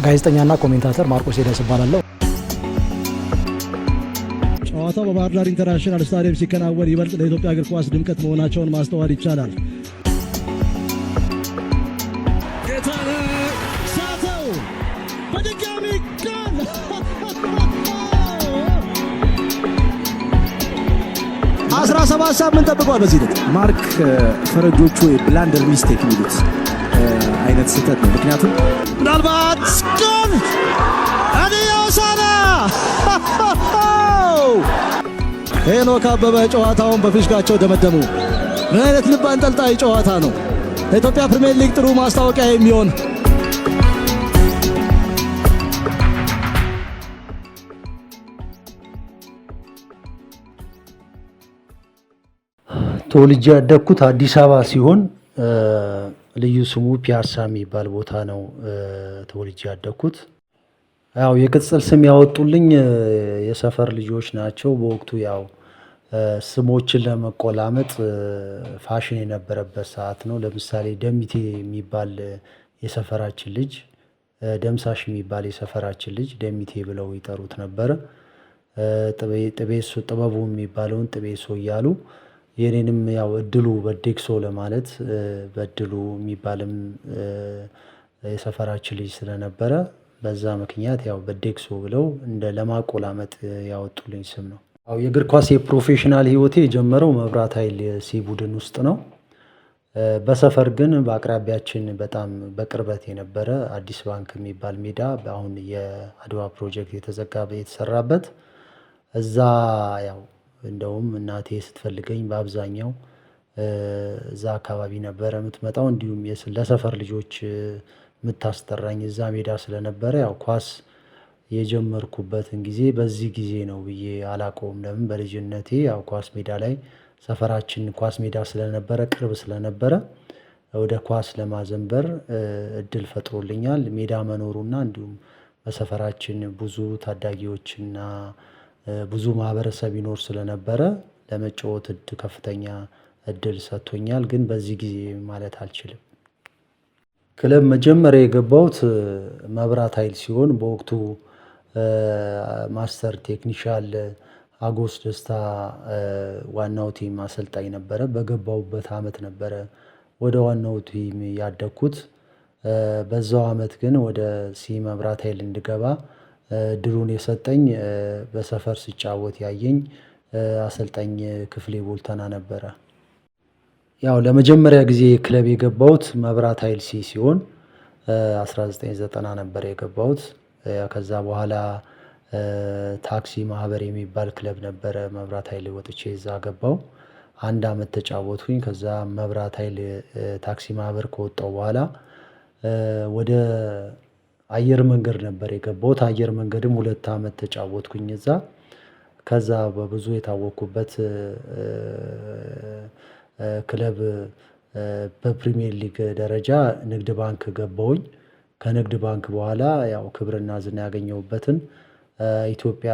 ጋዜጠኛና ኮሜንታተር ማርቆስ ሄደስ እባላለሁ። ጨዋታው በባህር ዳር ኢንተርናሽናል ስታዲየም ሲከናወን ይበልጥ ለኢትዮጵያ እግር ኳስ ድምቀት መሆናቸውን ማስተዋል ይቻላል። ሳተው በድጋሚ ጎል! 17 ሳምንት ጠብቋል። በዚህ ልክ ማርክ ፈረጆቹ የብላንደር ሚስቴክ የሚሉት አይነት ስህተት ነው። ምክንያቱም ምናልባት ጎል አዲዮሳና ሄኖክ አበበ ጨዋታውን በፊሽካቸው ደመደሙ። ምን አይነት ልብ አንጠልጣይ ጨዋታ ነው! ለኢትዮጵያ ፕሪሚየር ሊግ ጥሩ ማስታወቂያ የሚሆን ተወልጄ ያደግኩት አዲስ አበባ ሲሆን ልዩ ስሙ ፒያሳ የሚባል ቦታ ነው ተወልጄ ያደግኩት። ያው የቅጽል ስም ያወጡልኝ የሰፈር ልጆች ናቸው። በወቅቱ ያው ስሞችን ለመቆላመጥ ፋሽን የነበረበት ሰዓት ነው። ለምሳሌ ደሚቴ የሚባል የሰፈራችን ልጅ፣ ደምሳሽ የሚባል የሰፈራችን ልጅ ደሚቴ ብለው ይጠሩት ነበረ። ጥቤሶ ጥበቡ የሚባለውን ጥቤሶ እያሉ የኔንም ያው እድሉ በዴክሶ ለማለት በድሉ የሚባልም የሰፈራችን ልጅ ስለነበረ በዛ ምክንያት ያው በዴክሶ ብለው እንደ ለማቆላመጥ ያወጡልኝ ስም ነው። ያው የእግር ኳስ የፕሮፌሽናል ህይወቴ የጀመረው መብራት ኃይል ሲ ቡድን ውስጥ ነው። በሰፈር ግን በአቅራቢያችን በጣም በቅርበት የነበረ አዲስ ባንክ የሚባል ሜዳ አሁን የአድዋ ፕሮጀክት የተሰራበት እዛ ያው እንደውም እናቴ ስትፈልገኝ በአብዛኛው እዛ አካባቢ ነበረ የምትመጣው። እንዲሁም ለሰፈር ልጆች የምታስጠራኝ እዛ ሜዳ ስለነበረ ያው ኳስ የጀመርኩበትን ጊዜ በዚህ ጊዜ ነው ብዬ አላውቀውም። ለምን በልጅነቴ ያው ኳስ ሜዳ ላይ ሰፈራችን ኳስ ሜዳ ስለነበረ ቅርብ ስለነበረ ወደ ኳስ ለማዘንበር እድል ፈጥሮልኛል ሜዳ መኖሩና እንዲሁም በሰፈራችን ብዙ ታዳጊዎችና ብዙ ማህበረሰብ ይኖር ስለነበረ ለመጫወት ከፍተኛ እድል ሰጥቶኛል። ግን በዚህ ጊዜ ማለት አልችልም። ክለብ መጀመሪያ የገባሁት መብራት ኃይል ሲሆን በወቅቱ ማስተር ቴክኒሻል አጎስ ደስታ ዋናው ቲም አሰልጣኝ ነበረ። በገባሁበት አመት ነበረ ወደ ዋናው ቲም ያደግኩት። በዛው አመት ግን ወደ ሲ መብራት ኃይል እንድገባ ድሉን የሰጠኝ በሰፈር ሲጫወት ያየኝ አሰልጣኝ ክፍሌ ቦልተና ነበረ። ያው ለመጀመሪያ ጊዜ ክለብ የገባሁት መብራት ኃይል ሲ ሲሆን 1990 ነበር የገባሁት። ከዛ በኋላ ታክሲ ማህበር የሚባል ክለብ ነበረ መብራት ኃይል ወጥቼ እዛ ገባሁ። አንድ አመት ተጫወትኩኝ። ከዛ መብራት ኃይል ታክሲ ማህበር ከወጣሁ በኋላ ወደ አየር መንገድ ነበር የገባሁት። አየር መንገድም 2 አመት ተጫወትኩኝ እዛ። ከዛ በብዙ የታወቅኩበት ክለብ በፕሪሚየር ሊግ ደረጃ ንግድ ባንክ ገባሁኝ። ከንግድ ባንክ በኋላ ያው ክብርና ዝና ያገኘሁበትን ኢትዮጵያ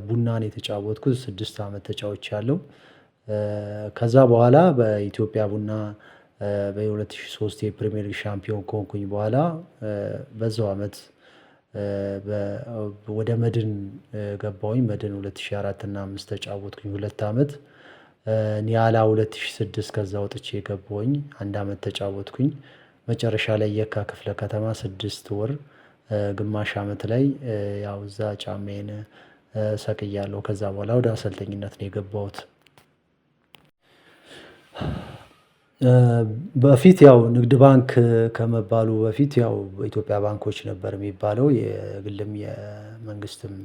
ቡናን የተጫወትኩት 6 አመት ተጫውቻለሁ። ከዛ በኋላ በኢትዮጵያ ቡና በ2003 የፕሪሚየር ሊግ ሻምፒዮን ከሆንኩኝ በኋላ በዛው አመት ወደ መድን ገባሁኝ። መድን 2004 እና 5 ተጫወትኩኝ 2 አመት። ኒያላ 2006 ከዛ ወጥቼ ገባሁኝ 1 አመት ተጫወትኩኝ። መጨረሻ ላይ የካ ክፍለ ከተማ 6 ወር ግማሽ አመት ላይ ያው እዛ ጫማዬን ሰቅያለሁ። ከዛ በኋላ ወደ አሰልጣኝነት ነው የገባሁት። በፊት ያው ንግድ ባንክ ከመባሉ በፊት ያው ኢትዮጵያ ባንኮች ነበር የሚባለው። የግልም የመንግስትም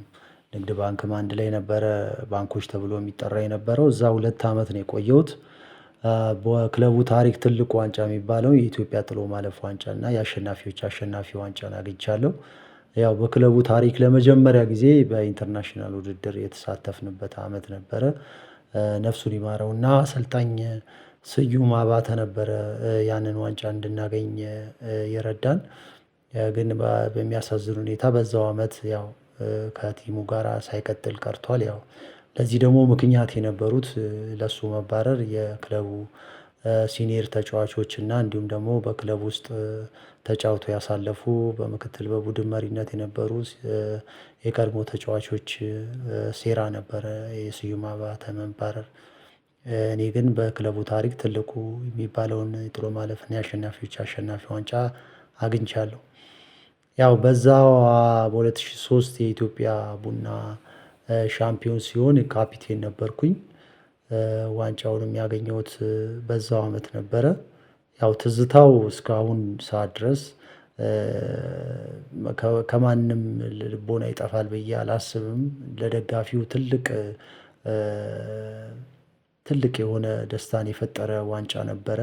ንግድ ባንክም አንድ ላይ ነበረ ባንኮች ተብሎ የሚጠራ የነበረው። እዛ 2 አመት ነው የቆየሁት። በክለቡ ታሪክ ትልቁ ዋንጫ የሚባለው የኢትዮጵያ ጥሎ ማለፍ ዋንጫ እና የአሸናፊዎች አሸናፊ ዋንጫን አግኝቻለሁ። ያው በክለቡ ታሪክ ለመጀመሪያ ጊዜ በኢንተርናሽናል ውድድር የተሳተፍንበት አመት ነበረ። ነፍሱን ይማረውና አሰልጣኝ ስዩም አባተ ነበረ ያንን ዋንጫ እንድናገኝ የረዳን። ግን በሚያሳዝን ሁኔታ በዛው አመት ያው ከቲሙ ጋር ሳይቀጥል ቀርቷል። ያው ለዚህ ደግሞ ምክንያት የነበሩት ለሱ መባረር የክለቡ ሲኒየር ተጫዋቾች እና እንዲሁም ደግሞ በክለብ ውስጥ ተጫውተው ያሳለፉ በምክትል በቡድን መሪነት የነበሩ የቀድሞ ተጫዋቾች ሴራ ነበረ የስዩም አባተ መባረር። እኔ ግን በክለቡ ታሪክ ትልቁ የሚባለውን የጥሎ ማለፍና የአሸናፊዎች አሸናፊ ዋንጫ አግኝቻለሁ። ያው በዛው በ2003 የኢትዮጵያ ቡና ሻምፒዮን ሲሆን ካፒቴን ነበርኩኝ። ዋንጫውንም ያገኘሁት በዛው አመት ነበረ። ያው ትዝታው እስካሁን ሰዓት ድረስ ከማንም ልቦና ይጠፋል ብዬ አላስብም። ለደጋፊው ትልቅ የሆነ ደስታን የፈጠረ ዋንጫ ነበረ።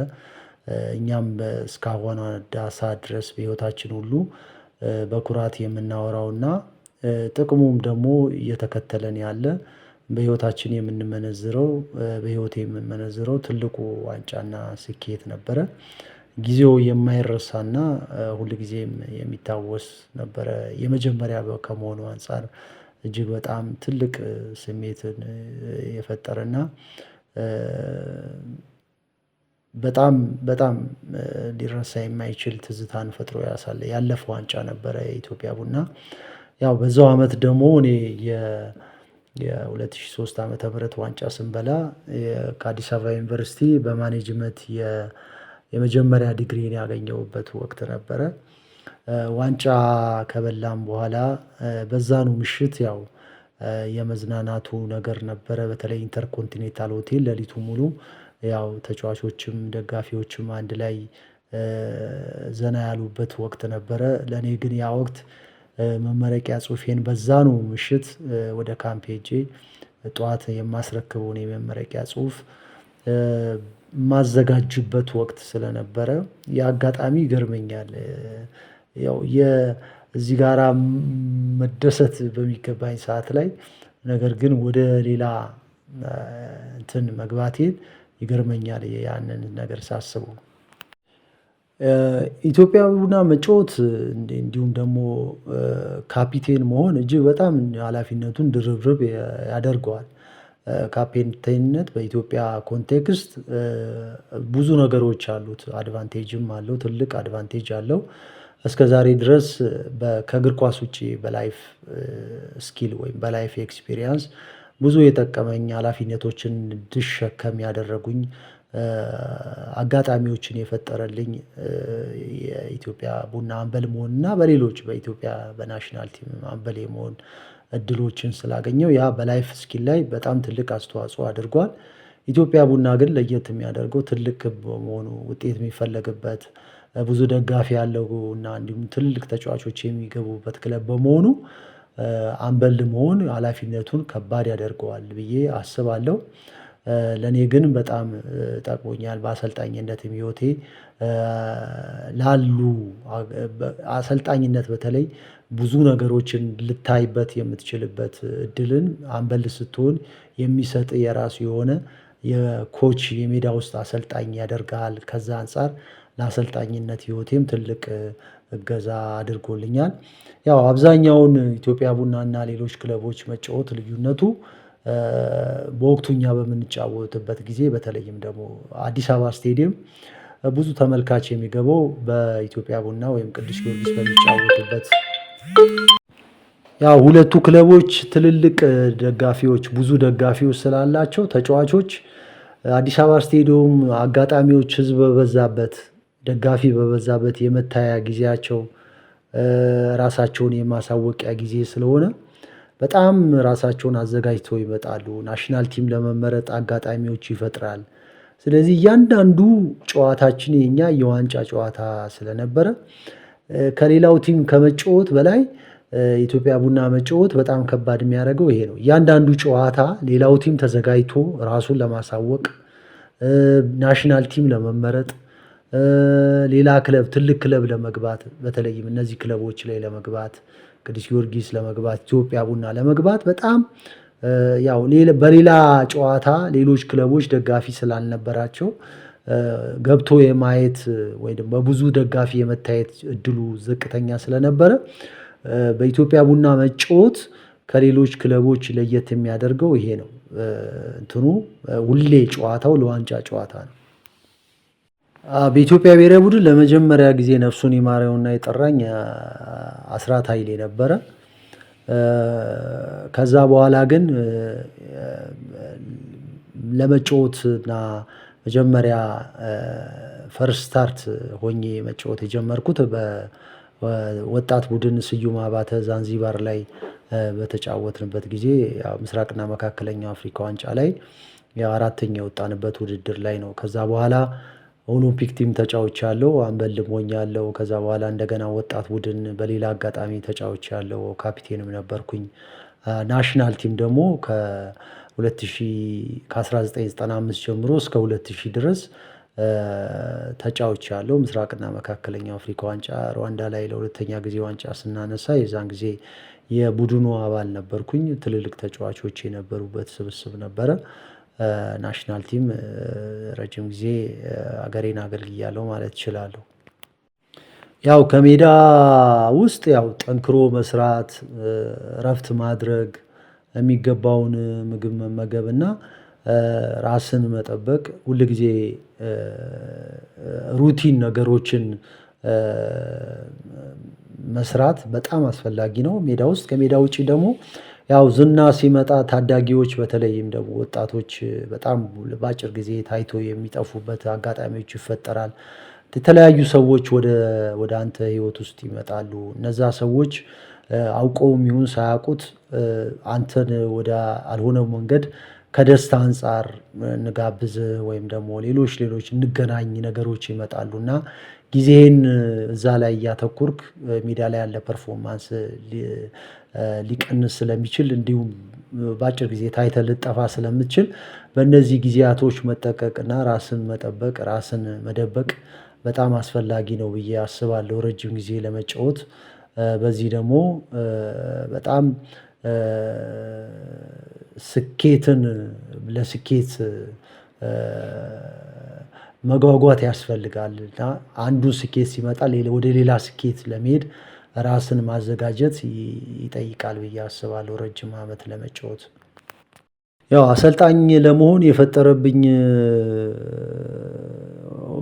እኛም እስካሁን ሰዓት ድረስ በህይወታችን ሁሉ በኩራት የምናወራውና ጥቅሙም ደግሞ እየተከተለን ያለ በህይወታችን የምንመነዝረው በህይወቴ የምመነዝረው ትልቁ ዋንጫና ስኬት ነበረ። ጊዜው የማይረሳና ሁልጊዜም የሚታወስ ነበረ። የመጀመሪያ ከመሆኑ አንፃር እጅግ በጣም ትልቅ ስሜትን የፈጠረና በጣም ሊረሳ የማይችል ትዝታን ፈጥሮ ያለፈ ዋንጫ ነበረ የኢትዮጵያ ቡና። ያው በዛው አመት ደግሞ እኔ የ2003 ዓመተ ምህረት ዋንጫ ስንበላ ከአዲስ አበባ ዩኒቨርሲቲ በማኔጅመንት የመጀመሪያ ዲግሪን ያገኘሁበት ወቅት ነበረ። ዋንጫ ከበላም በኋላ በዛኑ ምሽት ያው የመዝናናቱ ነገር ነበረ። በተለይ ኢንተርኮንቲኔንታል ሆቴል ሌሊቱን ሙሉ ያው ተጫዋቾችም ደጋፊዎችም አንድ ላይ ዘና ያሉበት ወቅት ነበረ። ለኔ ግን ያ ወቅት መመረቂያ ጽሁፌን በዛኑ ምሽት ወደ ካምፕ ሄጄ ጠዋት የማስረክበውን የመመረቂያ ጽሁፍ ማዘጋጅበት ወቅት ስለነበረ የአጋጣሚ ይገርመኛል። ያው እዚህ ጋራ መደሰት በሚገባኝ ሰዓት ላይ ነገር ግን ወደ ሌላ እንትን መግባቴን ይገርመኛል ያንን ነገር ሳስበው። ኢትዮጵያ ቡና መጫወት እንዲሁም ደግሞ ካፒቴን መሆን እጅግ በጣም ኃላፊነቱን ድርብርብ ያደርገዋል። ካፒቴንነት በኢትዮጵያ ኮንቴክስት ብዙ ነገሮች አሉት አድቫንቴጅም አለው ትልቅ አድቫንቴጅ አለው። እስከዛሬ ድረስ ከእግር ኳስ ውጪ በላይፍ ስኪል ወይም በላይፍ ኤክስፒሪያንስ ብዙ የጠቀመኝ ኃላፊነቶችን እንድሸከም ያደረጉኝ አጋጣሚዎችን የፈጠረልኝ የኢትዮጵያ ቡና አምበል መሆን እና በሌሎች በኢትዮጵያ በናሽናል ቲም አምበል የመሆን እድሎችን ስላገኘው ያ በላይፍ ስኪል ላይ በጣም ትልቅ አስተዋጽኦ አድርጓል። ኢትዮጵያ ቡና ግን ለየት የሚያደርገው ትልቅ ክብ በመሆኑ ውጤት የሚፈለግበት ብዙ ደጋፊ ያለው እና እንዲሁም ትልቅ ተጫዋቾች የሚገቡበት ክለብ በመሆኑ አምበል መሆን ኃላፊነቱን ከባድ ያደርገዋል ብዬ አስባለሁ። ለኔ ግን በጣም ጠቅሞኛል። በአሰልጣኝነትም ህይወቴ ላሉ አሰልጣኝነት በተለይ ብዙ ነገሮችን ልታይበት የምትችልበት እድልን አምበል ስትሆን የሚሰጥ የራሱ የሆነ የኮች የሜዳ ውስጥ አሰልጣኝ ያደርጋል። ከዛ አንፃር ለአሰልጣኝነት ህይወቴም ትልቅ እገዛ አድርጎልኛል። ያው አብዛኛውን ኢትዮጵያ ቡና እና ሌሎች ክለቦች መጫወት ልዩነቱ በወቅቱ እኛ በምንጫወትበት ጊዜ በተለይም ደግሞ አዲስ አበባ ስቴዲየም ብዙ ተመልካች የሚገባው በኢትዮጵያ ቡና ወይም ቅዱስ ጊዮርጊስ በሚጫወቱበት ያው ሁለቱ ክለቦች ትልልቅ ደጋፊዎች ብዙ ደጋፊዎች ስላላቸው ተጫዋቾች አዲስ አበባ ስቴዲየም አጋጣሚዎች ህዝብ በበዛበት ደጋፊ በበዛበት የመታያ ጊዜያቸው ራሳቸውን የማሳወቂያ ጊዜ ስለሆነ በጣም ራሳቸውን አዘጋጅተው ይመጣሉ። ናሽናል ቲም ለመመረጥ አጋጣሚዎች ይፈጥራል። ስለዚህ እያንዳንዱ ጨዋታችን የኛ የዋንጫ ጨዋታ ስለነበረ ከሌላው ቲም ከመጫወት በላይ ኢትዮጵያ ቡና መጫወት በጣም ከባድ የሚያደርገው ይሄ ነው። እያንዳንዱ ጨዋታ ሌላው ቲም ተዘጋጅቶ ራሱን ለማሳወቅ ናሽናል ቲም ለመመረጥ ሌላ ክለብ ትልቅ ክለብ ለመግባት በተለይም እነዚህ ክለቦች ላይ ለመግባት ቅዱስ ጊዮርጊስ ለመግባት ኢትዮጵያ ቡና ለመግባት በጣም ያው በሌላ ጨዋታ ሌሎች ክለቦች ደጋፊ ስላልነበራቸው ገብቶ የማየት ወይም በብዙ ደጋፊ የመታየት እድሉ ዝቅተኛ ስለነበረ በኢትዮጵያ ቡና መጫወት ከሌሎች ክለቦች ለየት የሚያደርገው ይሄ ነው። እንትኑ ሁሌ ጨዋታው ለዋንጫ ጨዋታ ነው። በኢትዮጵያ ብሔራዊ ቡድን ለመጀመሪያ ጊዜ ነፍሱን ይማረውና የጠራኝ አስራት ኃይሌ ነበረ። ከዛ በኋላ ግን ለመጫወትና መጀመሪያ ፈርስት ስታርት ሆኜ መጫወት የጀመርኩት በወጣት ቡድን ስዩም አባተ ዛንዚባር ላይ በተጫወትንበት ጊዜ ምስራቅና መካከለኛው አፍሪካ ዋንጫ ላይ አራተኛ የወጣንበት ውድድር ላይ ነው። ከዛ በኋላ ኦሎምፒክ ቲም ተጫውቻለሁ፣ አምበልም ሆኛለሁ። ከዛ በኋላ እንደገና ወጣት ቡድን በሌላ አጋጣሚ ተጫውቻለሁ፣ ካፒቴንም ነበርኩኝ። ናሽናል ቲም ደግሞ ከ1995 ጀምሮ እስከ 2000 ድረስ ተጫውቻለሁ። ምስራቅና መካከለኛው አፍሪካ ዋንጫ ሩዋንዳ ላይ ለሁለተኛ ጊዜ ዋንጫ ስናነሳ የዛን ጊዜ የቡድኑ አባል ነበርኩኝ። ትልልቅ ተጫዋቾች የነበሩበት ስብስብ ነበረ። ናሽናል ቲም ረጅም ጊዜ አገሬን አገልግያለሁ ማለት እችላለሁ። ያው ከሜዳ ውስጥ ያው ጠንክሮ መስራት፣ እረፍት ማድረግ፣ የሚገባውን ምግብ መመገብ እና ራስን መጠበቅ፣ ሁልጊዜ ሩቲን ነገሮችን መስራት በጣም አስፈላጊ ነው ሜዳ ውስጥ። ከሜዳ ውጪ ደግሞ ያው ዝና ሲመጣ ታዳጊዎች በተለይም ደግሞ ወጣቶች በጣም በአጭር ጊዜ ታይቶ የሚጠፉበት አጋጣሚዎች ይፈጠራል። የተለያዩ ሰዎች ወደ አንተ ህይወት ውስጥ ይመጣሉ። እነዛ ሰዎች አውቀውም ይሁን ሳያውቁት አንተን ወደ አልሆነው መንገድ ከደስታ አንፃር እንጋብዝ ወይም ደግሞ ሌሎች እንገናኝ ነገሮች ይመጣሉ እና ጊዜህን እዛ ላይ እያተኮርክ ሜዳ ላይ ያለ ፐርፎርማንስ ሊቀንስ ስለሚችል እንዲሁም በአጭር ጊዜ ታይተህ ልጠፋ ስለምትችል በእነዚህ ጊዜያቶች መጠቀቅና ራስን መጠበቅ፣ ራስን መደበቅ በጣም አስፈላጊ ነው ብዬ አስባለሁ ረጅም ጊዜ ለመጫወት። በዚህ ደግሞ በጣም ለስኬት መጓጓት ያስፈልጋል እና አንዱ ስኬት ሲመጣ ወደ ሌላ ስኬት ለመሄድ ራስን ማዘጋጀት ይጠይቃል ብዬ አስባለሁ ረጅም ዓመት ለመጫወት። ያው አሰልጣኝ ለመሆን የፈጠረብኝ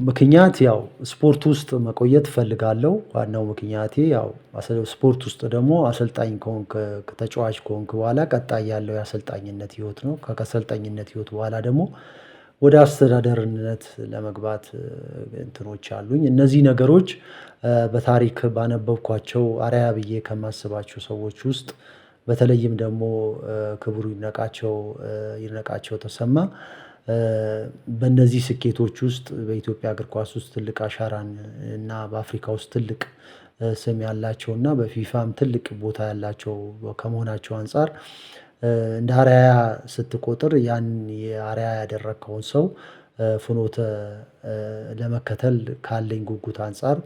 ምክንያት ያው ስፖርት ውስጥ መቆየት እፈልጋለሁ። ዋናው ምክንያቴ ያው ስፖርት ውስጥ ደግሞ አሰልጣኝ ከሆንክ ተጫዋች ከሆንክ በኋላ ቀጣይ ያለው የአሰልጣኝነት ህይወት ነው። ከአሰልጣኝነት ህይወት በኋላ ደግሞ ወደ አስተዳደርነት ለመግባት እንትኖች አሉኝ። እነዚህ ነገሮች በታሪክ ባነበብኳቸው አርአያ ብዬ ከማስባቸው ሰዎች ውስጥ በተለይም ደግሞ ክቡር ይድነቃቸው ተሰማ በእነዚህ ስኬቶች ውስጥ በኢትዮጵያ እግር ኳስ ውስጥ ትልቅ አሻራን እና በአፍሪካ ውስጥ ትልቅ ስም ያላቸው እና በፊፋም ትልቅ ቦታ ያላቸው ከመሆናቸው አንፃር እንደ አርአያ ስትቆጥር ያን የአርአያ ያደረግከውን ሰው ፍኖተ ለመከተል ካለኝ ጉጉት አንፃር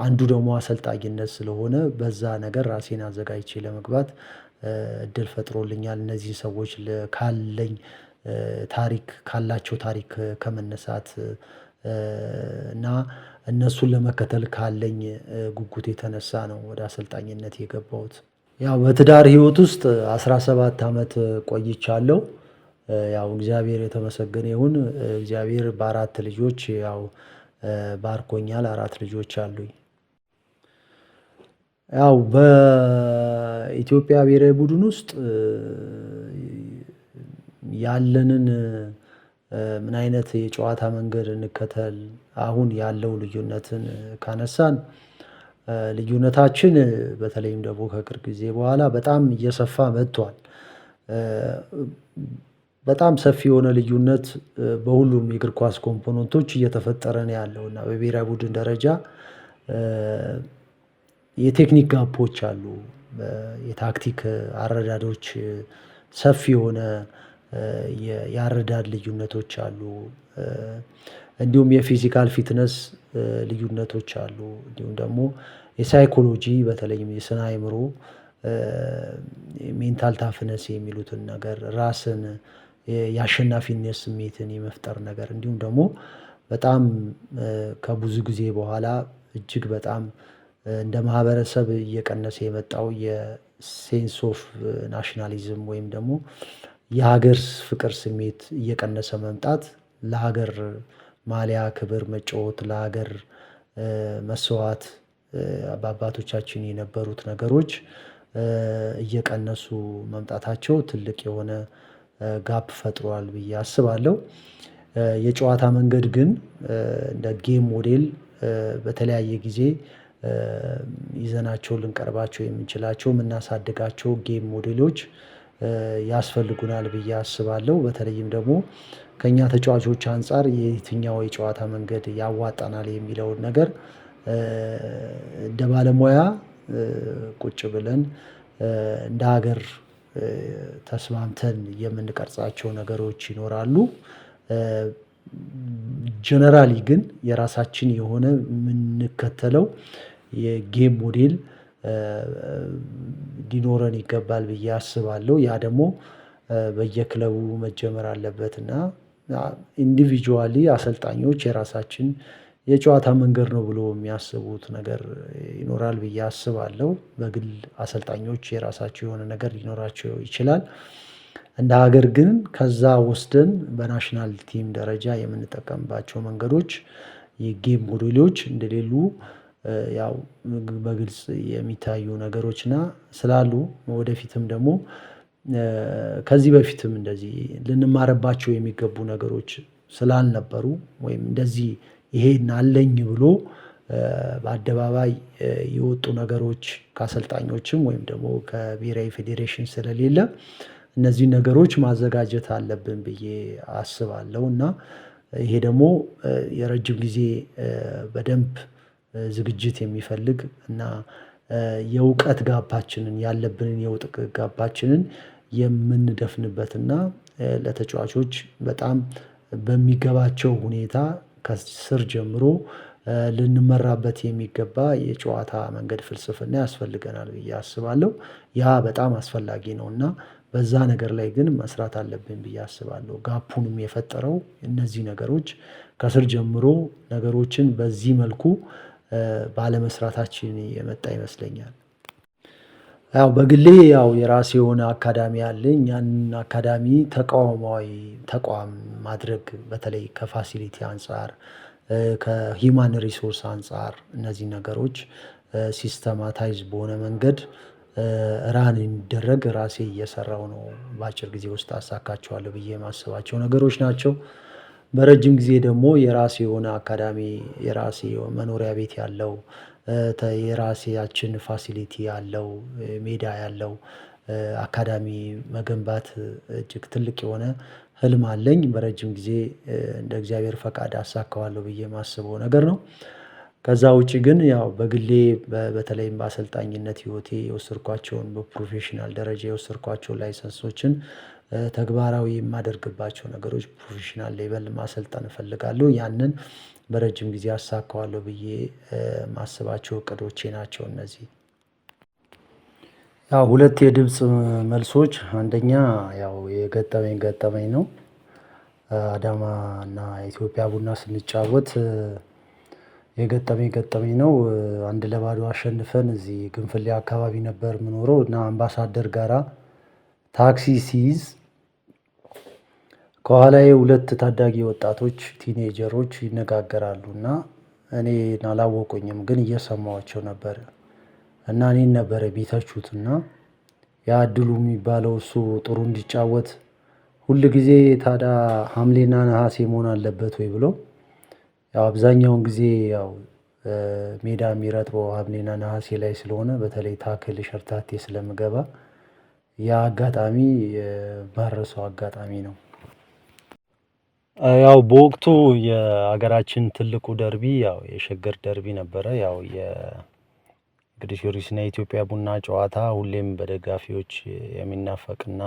አንዱ ደግሞ አሰልጣኝነት ስለሆነ በዛ ነገር ራሴን አዘጋጅቼ ለመግባት እድል ፈጥሮልኛል። እነዚህ ሰዎች ካላቸው ታሪክ ከመነሳት እና እነሱን ለመከተል ካለኝ ጉጉት የተነሳ ነው ወደ አሰልጣኝነት የገባሁት። ያው በትዳር ህይወት ውስጥ 17 ዓመት ቆይቻለሁ። ያው እግዚአብሔር የተመሰገነ ይሁን። እግዚአብሔር በአራት ልጆች ያው ባርኮኛል። 4 ልጆች አሉኝ። ያው በኢትዮጵያ ብሔራዊ ቡድን ውስጥ ያለንን ምን አይነት የጨዋታ መንገድ እንከተል፣ አሁን ያለው ልዩነትን ካነሳን ልዩነታችን በተለይም ደግሞ ከቅርብ ጊዜ በኋላ በጣም እየሰፋ መጥቷል። በጣም ሰፊ የሆነ ልዩነት በሁሉም የእግር ኳስ ኮምፖነንቶች እየተፈጠረ ነው ያለው እና በብሔራዊ ቡድን ደረጃ የቴክኒክ ጋፖች አሉ። የታክቲክ አረዳዶች ሰፊ የሆነ የአረዳድ ልዩነቶች አሉ። እንዲሁም የፊዚካል ፊትነስ ልዩነቶች አሉ። እንዲሁም ደግሞ የሳይኮሎጂ በተለይም የስነ አእምሮ ሜንታል ታፍነስ የሚሉትን ነገር ራስን የአሸናፊነት ስሜትን የመፍጠር ነገር እንዲሁም ደግሞ በጣም ከብዙ ጊዜ በኋላ እጅግ በጣም እንደ ማህበረሰብ እየቀነሰ የመጣው የሴንስ ኦፍ ናሽናሊዝም ወይም ደግሞ የሀገር ፍቅር ስሜት እየቀነሰ መምጣት ለሀገር ማሊያ ክብር መጫወት ለሀገር መስዋዕት በአባቶቻችን የነበሩት ነገሮች እየቀነሱ መምጣታቸው ትልቅ የሆነ ጋፕ ፈጥሯል ብዬ አስባለሁ። የጨዋታ መንገድ ግን እንደ ጌም ሞዴል በተለያየ ጊዜ ይዘናቸው ልንቀርባቸው የምንችላቸው የምናሳድጋቸው ጌም ሞዴሎች ያስፈልጉናል ብዬ አስባለሁ። በተለይም ደግሞ ከእኛ ተጫዋቾች አንፃር የትኛው የጨዋታ መንገድ ያዋጣናል የሚለውን ነገር እንደ ባለሙያ ቁጭ ብለን እንደ ሀገር ተስማምተን የምንቀርጻቸው ነገሮች ይኖራሉ። ጀነራሊ ግን የራሳችን የሆነ የምንከተለው የጌም ሞዴል ሊኖረን ይገባል ብዬ አስባለሁ። ያ ደግሞ በየክለቡ መጀመር አለበት እና ኢንዲቪጁዋሊ አሰልጣኞች የራሳችን የጨዋታ መንገድ ነው ብሎ የሚያስቡት ነገር ይኖራል ብዬ አስባለሁ። በግል አሰልጣኞች የራሳቸው የሆነ ነገር ሊኖራቸው ይችላል። እንደ ሀገር ግን ከዛ ወስደን በናሽናል ቲም ደረጃ የምንጠቀምባቸው መንገዶች የጌም ሞዴሎች እንደሌሉ ያው በግልጽ የሚታዩ ነገሮችና ስላሉ ወደፊትም ደግሞ ከዚህ በፊትም እንደዚህ ልንማርባቸው የሚገቡ ነገሮች ስላልነበሩ ወይም እንደዚህ ይሄን አለኝ ብሎ በአደባባይ የወጡ ነገሮች ከአሰልጣኞችም ወይም ደግሞ ከብሔራዊ ፌዴሬሽን ስለሌለ እነዚህን ነገሮች ማዘጋጀት አለብን ብዬ አስባለሁ። እና ይሄ ደግሞ የረጅም ጊዜ በደንብ ዝግጅት የሚፈልግ እና የእውቀት ጋፓችንን ያለብንን የእውቀት ጋፓችንን የምንደፍንበትና ለተጫዋቾች በጣም በሚገባቸው ሁኔታ ከስር ጀምሮ ልንመራበት የሚገባ የጨዋታ መንገድ ፍልስፍና ያስፈልገናል ብዬ አስባለሁ። ያ በጣም አስፈላጊ ነው እና በዛ ነገር ላይ ግን መስራት አለብን ብዬ አስባለሁ። ጋፑንም የፈጠረው እነዚህ ነገሮች ከስር ጀምሮ ነገሮችን በዚህ መልኩ ባለመስራታችን የመጣ ይመስለኛል። ያው በግሌ ያው የራሴ የሆነ አካዳሚ አለኝ። ያንን አካዳሚ ተቋም ማድረግ በተለይ ከፋሲሊቲ አንፃር ከሂውማን ሪሶርስ አንፃር እነዚህ ነገሮች ሲስተማታይዝ በሆነ መንገድ ራን የሚደረግ ራሴ እየሰራው ነው። በአጭር ጊዜ ውስጥ አሳካቸዋለሁ ብዬ የማስባቸው ነገሮች ናቸው። በረጅም ጊዜ ደግሞ የራሴ የሆነ አካዳሚ የራሴ መኖሪያ ቤት ያለው የራሴያችን ፋሲሊቲ ያለው ሜዳ ያለው አካዳሚ መገንባት እጅግ ትልቅ የሆነ ህልም አለኝ። በረጅም ጊዜ እንደ እግዚአብሔር ፈቃድ አሳካዋለሁ ብዬ የማስበው ነገር ነው። ከዛ ውጪ ግን ያው በግሌ በተለይም በአሰልጣኝነት ህይወቴ የወሰድኳቸውን በፕሮፌሽናል ደረጃ የወሰድኳቸው ላይሰንሶችን ተግባራዊ የማደርግባቸው ነገሮች ፕሮፌሽናል ሌቭል ማሰልጠን እፈልጋለሁ። ያንን በረጅም ጊዜ አሳካዋለሁ ብዬ ማስባቸው እቅዶቼ ናቸው እነዚህ። ያው ሁለት የድምጽ መልሶች አንደኛ ያው ገጠመኝ ነው። አዳማ እና ኢትዮጵያ ቡና ስንጫወት ገጠመኝ ነው። 1-0 አሸንፈን እዚህ ግንፍሌ አካባቢ ነበር የምኖረው እና አምባሳደር ጋራ ታክሲ ሲይዝ ከኋላዬ 2 ታዳጊ ወጣቶች ቲኔጀሮች ይነጋገራሉ እና እኔን አላወቁኝም ግን እየሰማኋቸው ነበር። እና እኔን ነበረ ቢተቹት እና ያ እድሉ የሚባለው እሱ ጥሩ እንዲጫወት ሁል ጊዜ ታዲያ ሐምሌና ነሐሴ መሆን አለበት ወይ ብለው ያው አብዛኛውን ጊዜ ያው ሜዳ የሚረጥበው ሐምሌና ነሐሴ ላይ ስለሆነ በተለይ ታክል ሸርታቴ ስለምገባ ያ አጋጣሚ የማልረሳው አጋጣሚ ነው። ያው በወቅቱ የሀገራችን ትልቁ ደርቢ ያው የሸገር ደርቢ ነበረ። ያው የቅዱስ ጊዮርጊስና የኢትዮጵያ ቡና ጨዋታ ሁሌም በደጋፊዎች የሚናፈቅና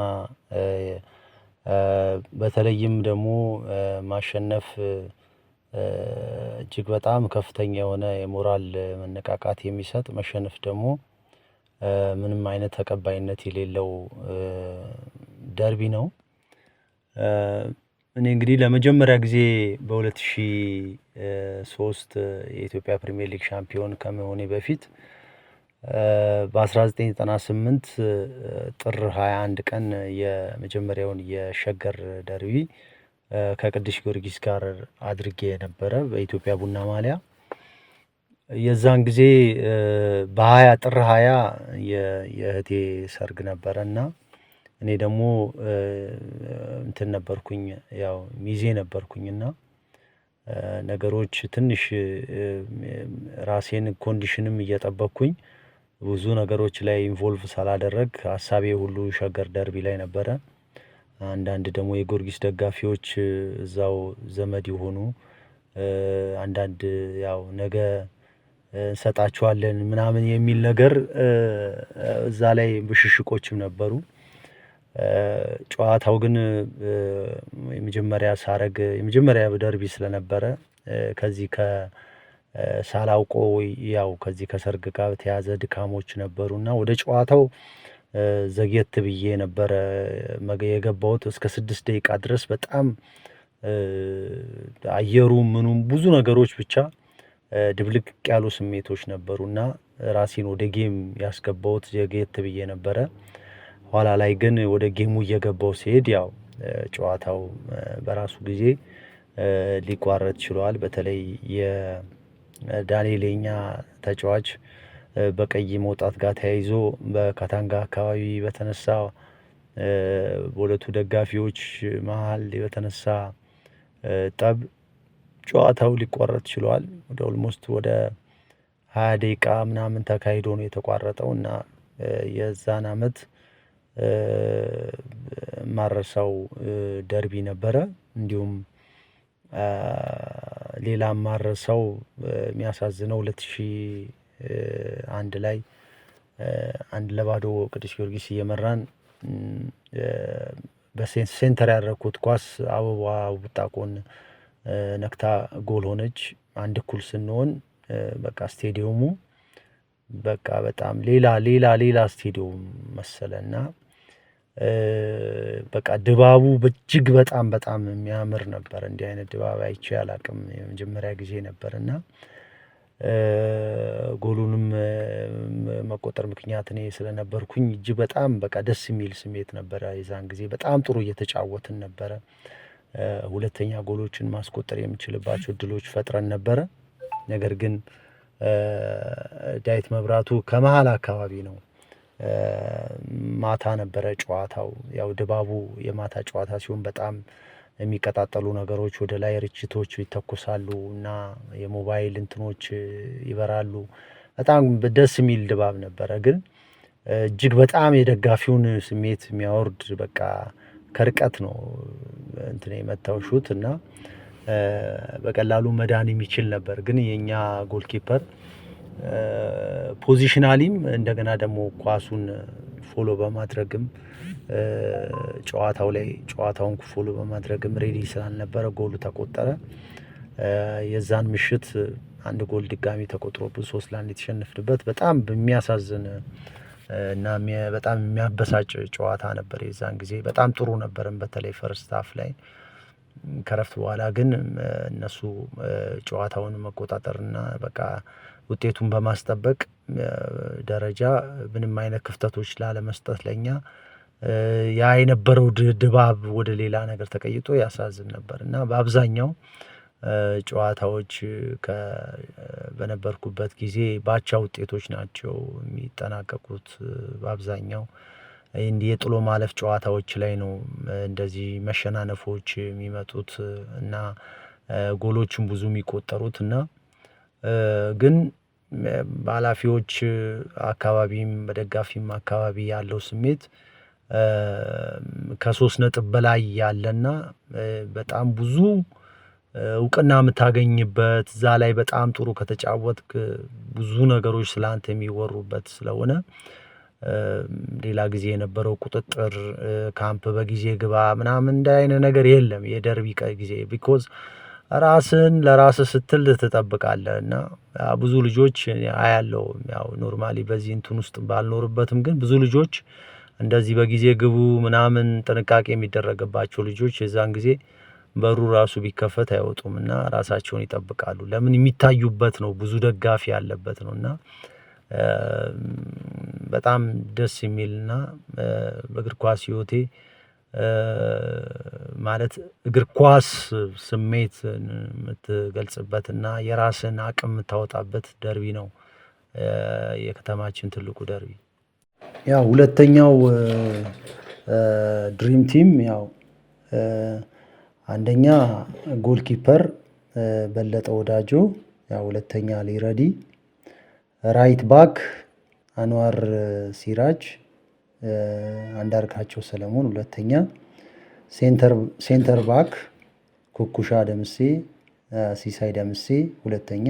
በተለይም ደግሞ ማሸነፍ እጅግ በጣም ከፍተኛ የሆነ የሞራል መነቃቃት የሚሰጥ መሸነፍ ደግሞ ምንም አይነት ተቀባይነት የሌለው ደርቢ ነው። እኔ እንግዲህ ለመጀመሪያ ጊዜ በ2003 የኢትዮጵያ ፕሪሚየር ሊግ ሻምፒዮን ከመሆኔ በፊት በ1998 ጥር 21 ቀን የመጀመሪያውን የሸገር ደርቢ ከቅዱስ ጊዮርጊስ ጋር አድርጌ የነበረ በኢትዮጵያ ቡና ማሊያ የዛን ጊዜ ጥር 20 የእህቴ ሰርግ ነበረ እና እኔ ደግሞ እንትን ነበርኩኝ ያው ሚዜ ነበርኩኝና ነገሮች ትንሽ ራሴን ኮንዲሽንም እየጠበቅኩኝ ብዙ ነገሮች ላይ ኢንቮልቭ ሳላደረግ ሀሳቤ ሁሉ ሸገር ደርቢ ላይ ነበረ። አንዳንድ ደግሞ የጊዮርጊስ ደጋፊዎች እዛው ዘመድ የሆኑ አንዳንድ ያው ነገ እንሰጣችኋለን ምናምን የሚል ነገር እዛ ላይ ብሽሽቆችም ነበሩ። ጨዋታው ግን የመጀመሪያ ደርቢ ስለነበረ ከዚህ ሳላውቀው ያው ከዚህ ከሰርግ ጋር በተያያዘ ድካሞች ነበሩና ወደ ጨዋታው ዘግየት ብዬ ነበረ የገባሁት። እስከ 6 ደቂቃ ድረስ በጣም አየሩ ምኑም ብዙ ነገሮች ብቻ ድብልቅ ያሉ ስሜቶች ነበሩና ራሴን ወደ ጌም ያስገባሁት ዘግየት ብዬ ነበረ። ኋላ ላይ ግን ወደ ጌሙ እየገባው ሲሄድ ያው ጨዋታው በራሱ ጊዜ ሊቋረጥ ችሏል። በተለይ የዳንኤል ተጫዋች በቀይ መውጣት ጋር ተያይዞ በካታንጋ አካባቢ በተነሳ በሁለቱ ደጋፊዎች መሀል በተነሳ ጠብ ጨዋታው ሊቋረጥ ችሏል። ወደ ኦልሞስት ወደ 20 ደቂቃ ምናምን ተካሂዶ ነው የተቋረጠው እና የዛን አመት ማረሳው ደርቢ ነበረ። እንዲሁም ሌላ ማረሳው የሚያሳዝነው 2001 ላይ 1-0 ቅዱስ ጊዮርጊስ እየመራን በሴንተር ያደረኩት ኳስ አበባ ቡጣቆን ነክታ ጎል ሆነች። 1-1 ስንሆን በቃ ስቴዲየሙ በቃ በጣም ሌላ ስቴዲየም መሰለና በቃ ድባቡ እጅግ በጣም የሚያምር ነበር። እንዲህ አይነት ድባብ አይቼ አላቅም። የመጀመሪያ ጊዜ ነበርና ጎሉንም መቆጠር ምክንያት እኔ ስለነበርኩኝ እጅግ በጣም በቃ ደስ የሚል ስሜት ነበረ። የዛን ጊዜ በጣም ጥሩ እየተጫወትን ነበረ። ሁለተኛ ጎሎችን ማስቆጠር የምችልባቸው እድሎች ፈጥረን ነበረ። ነገር ግን ዳዊት መብራቱ ከመሃል አካባቢ ነው። ማታ ነበረ ጨዋታው። ያው ድባቡ የማታ ጨዋታ ሲሆን በጣም የሚቀጣጠሉ ነገሮች ወደ ላይ ርችቶች ይተኩሳሉ እና የሞባይል እንትኖች ይበራሉ። በጣም ደስ የሚል ድባብ ነበረ። ግን እጅግ በጣም የደጋፊውን ስሜት የሚያወርድ በቃ ከርቀት ነው እንትን የመታው ሹት እና በቀላሉ መዳን የሚችል ነበር። ግን የኛ ጎልኪፐር ፖዚሽናሊም እንደገና ደግሞ ኳሱን ፎሎ በማድረግም ጨዋታውን ፎሎ በማድረግም ሬዲ ስላልነበረ ጎሉ ተቆጠረ። የዛን ምሽት አንድ ጎል ድጋሚ ተቆጥሮብን 3-1 የተሸነፍንበት በጣም በሚያሳዝን እና በጣም የሚያበሳጭ ጨዋታ ነበር። የዛን ጊዜ በጣም ጥሩ ነበርን፣ በተለይ ፈርስት ሃፍ ላይ። ከረፍት በኋላ ግን እነሱ ጨዋታውን መቆጣጠርና በቃ ውጤቱን በማስጠበቅ ደረጃ ምንም አይነት ክፍተቶች ላለመስጠት ለኛ ያ የነበረው ድባብ ወደ ሌላ ነገር ተቀይጦ ያሳዝን ነበር እና በአብዛኛው ጨዋታዎች በነበርኩበት ጊዜ ባቻ ውጤቶች ናቸው የሚጠናቀቁት። በአብዛኛው እንዲህ የጥሎ ማለፍ ጨዋታዎች ላይ ነው እንደዚህ መሸናነፎች የሚመጡት እና ጎሎችን ብዙ የሚቆጠሩት እና ግን በኃላፊዎች አካባቢም በደጋፊም አካባቢ ያለው ስሜት ከ3 ነጥብ በላይ ያለና በጣም ብዙ እውቅና የምታገኝበት እዛ ላይ በጣም ጥሩ ከተጫወትክ ብዙ ነገሮች ስላንተ የሚወሩበት ስለሆነ ሌላ ጊዜ የነበረው ቁጥጥር ካምፕ በጊዜ ግባ ምናምን እንደ አይነት ነገር የለም። የደርቢ ጊዜ ቢኮዝ ራስን ለራስህ ስትል ትጠብቃለህ እና ብዙ ልጆች አያለው። ያው ኖርማሊ በዚህ እንትን ውስጥ ባልኖርበትም ግን ብዙ ልጆች እንደዚህ በጊዜ ግቡ ምናምን ጥንቃቄ የሚደረግባቸው ልጆች የዛን ጊዜ በሩ ራሱ ቢከፈት አይወጡም እና ራሳቸውን ይጠብቃሉ። ለምን የሚታዩበት ነው፣ ብዙ ደጋፊ ያለበት ነው እና በጣም ደስ የሚልና በእግር ኳስ ህይወቴ ማለት እግር ኳስ ስሜት የምትገልጽበትና የራስን አቅም የምታወጣበት ደርቢ ነው የከተማችን ትልቁ ደርቢ። ያው ሁለተኛው ድሪም ቲም ያው አንደኛ ጎልኪፐር በለጠ ወዳጆ፣ ያው ሁለተኛ ሊረዲ፣ ራይት ባክ አንዋር ሲራጅ፣ አንዳርጋቸው ሰለሞን ሁለተኛ፣ ሴንተር ባክ ኩኩሻ ደምሴ፣ ሲሳይ ደምሴ ሁለተኛ፣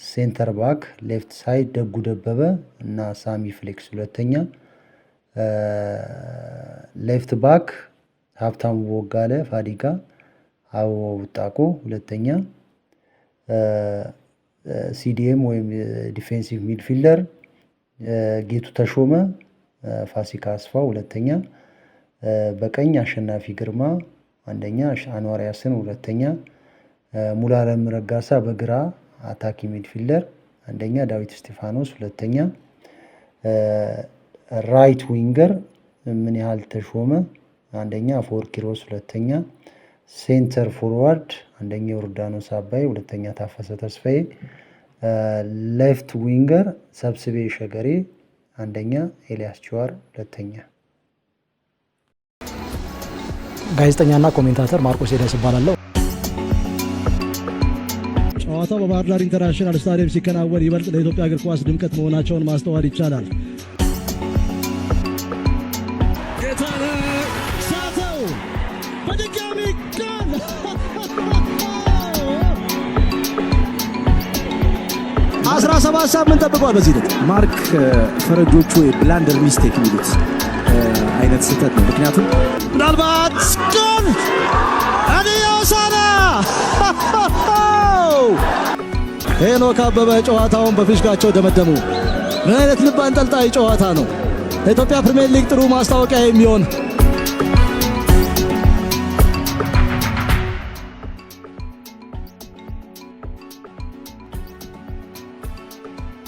ሴንተር ባክ ሌፍት ሳይድ ደጉ ደበበ እና ሳሚ ፍሌክስ ሁለተኛ፣ ሌፍት ባክ ሀብታሙ ቦጋለ ፋዲጋ፣ አበባው ቡጣቆ ሁለተኛ፣ ሲዲኤም ወይም ዲፌንሲቭ ሚድፊልደር ጌቱ ተሾመ፣ ፋሲካ አስፋው ሁለተኛ፣ በቀኝ አሸናፊ ግርማ አንደኛ፣ አንዋር ያስን ሁለተኛ፣ ሙሉዓለም ረጋሳ በግራ አታኪ ሚድፊልደር አንደኛ፣ ዳዊት እስጢፋኖስ ሁለተኛ፣ ራይት ዊንገር ምን ያህል ተሾመ አንደኛ፣ አፈወርቅ ኪሮስ ሁለተኛ፣ ሴንተር ፎርዋርድ አንደኛ ዮርዳኖስ አባይ ሁለተኛ፣ ታፈሰ ተስፋዬ፣ ሌፍት ዊንገር ሰብስቤ ሸገሬ አንደኛ፣ ኤልያስ ቸዋር ሁለተኛ። ጋዜጠኛና ኮሜንታተር ማርቆስ ኤደስ እባላለሁ። ጨዋታው በባህር ዳር ኢንተርናሽናል ስታዲየም ሲከናወን ይበልጥ ለኢትዮጵያ እግር ኳስ ድምቀት መሆናቸውን ማስተዋል ይቻላል። ሳተው በድጋሚ ጎል! 17 ሳምንት ጠብቋል። በዚህ ልክ ማርክ ፈረጆቹ የብላንደር ሚስቴክ የሚሉት አይነት ስህተት ነው። ምክንያቱም ምናልባት ጎል አዲዮሳና ሄኖክ አበበ ጨዋታውን በፊሽካቸው ደመደሙ። ምን አይነት ልብ አንጠልጣይ ጨዋታ ነው! ለኢትዮጵያ ፕሪሚየር ሊግ ጥሩ ማስታወቂያ የሚሆን